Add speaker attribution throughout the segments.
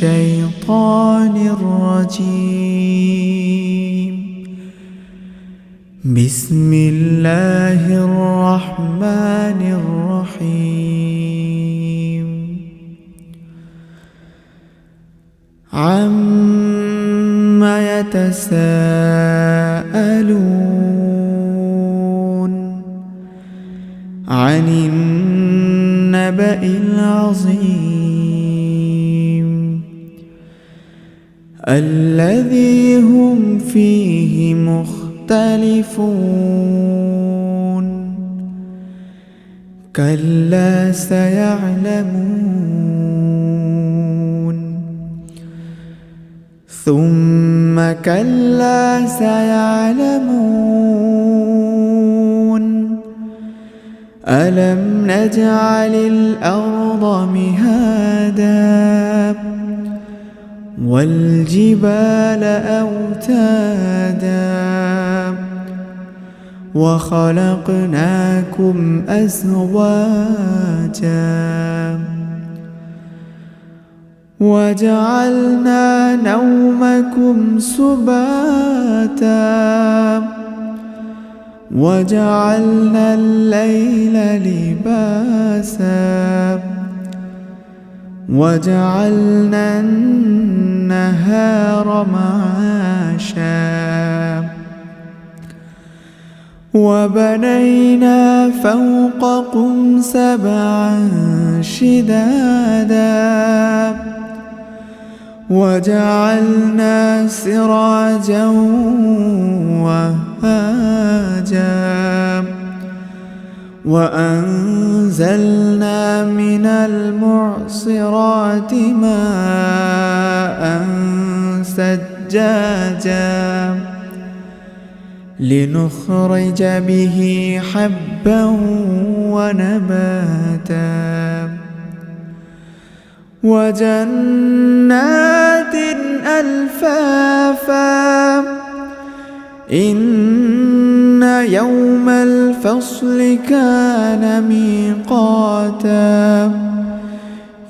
Speaker 1: الشيطان الرجيم. بسم الله الرحمن الرحيم. عما يتساءلون عن النبأ العظيم الذي هم فيه مختلفون. كلا سيعلمون ثم كلا سيعلمون ألم نجعل الأرض مهادا والجبال أوتادا وخلقناكم أزواجا وجعلنا نومكم سباتا وجعلنا الليل لباسا وجعلنا النهار معاشا وبنينا فوقكم سبعا شدادا وجعلنا سراجا وهاجا وأنزلنا من المعصرات ماء ثجاجا لنخرج به حبا ونباتا وجنات ألفافا إن يوم الفصل كان ميقاتا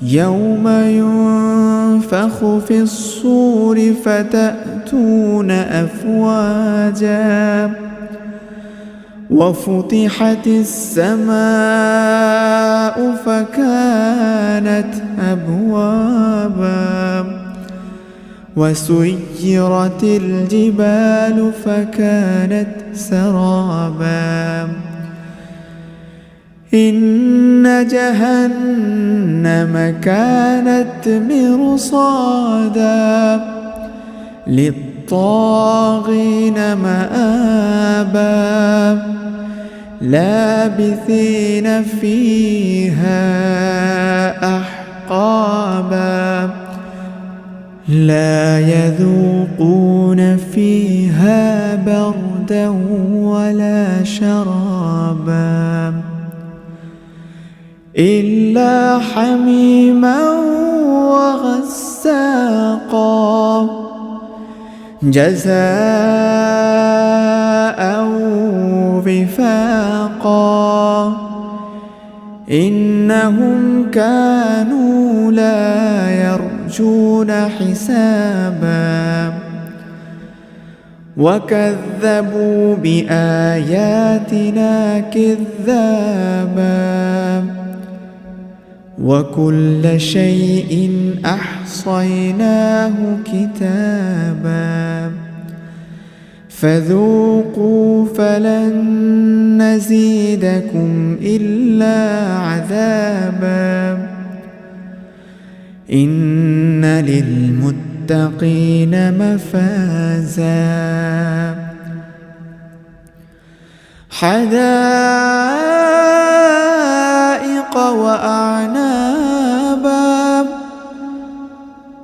Speaker 1: يوم ينفخ في الصور فتأتون أفواجا وفتحت السماء فكانت أبوابا وسيرت الجبال فكانت سرابا إن جهنم كانت مرصادا للطاغين مآبا لابثين فيها أحقابا لا يذوقون فيها بردا ولا شرابا إلا حميما وغساقا جزاء وفاقا إنهم كانوا لا يرجون حسابا وكذبوا بآياتنا كذابا وكل شيء أحصيناه كتابا فذوقوا فلن نزيدكم إلا عذابا إن للمتقين مفازا حدائق وأعنابا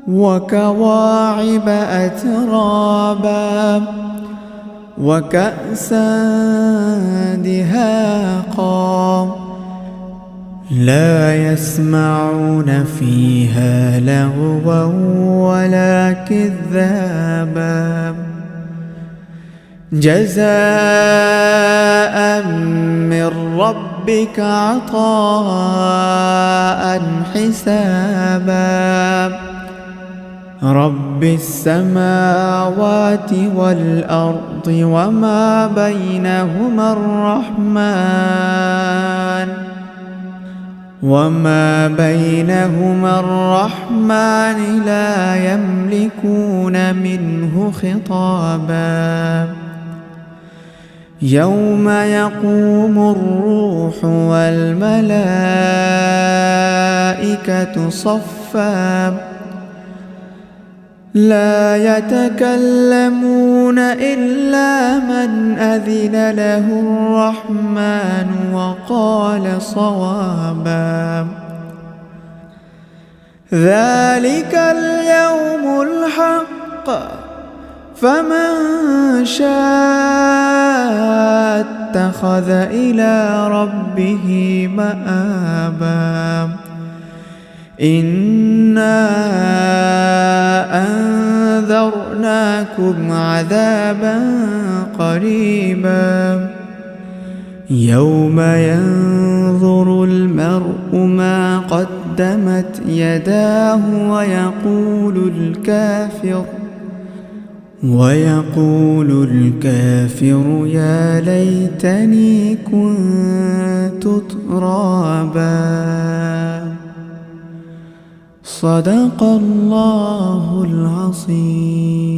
Speaker 1: وكواعب أترابا وكأسا دهاقا لا يسمعون فيها لغوا ولا كذابا جزاء من ربك عطاء حسابا رب السماوات والأرض وما بينهما الرحمن لا يملكون منه خطابا يوم يقوم الروح والملائكة صفا لا يتكلمون إلا من أذن له الرحمن وقال صوابا ذلك اليوم الحق فمن شاء اتخذ إلى ربه مآبا إنا أنذرناكم عذابا قريبا يوم ينظر المرء ما قدمت يداه ويقول الكافر يا ليتني كنت ترابا. صدق الله العظيم.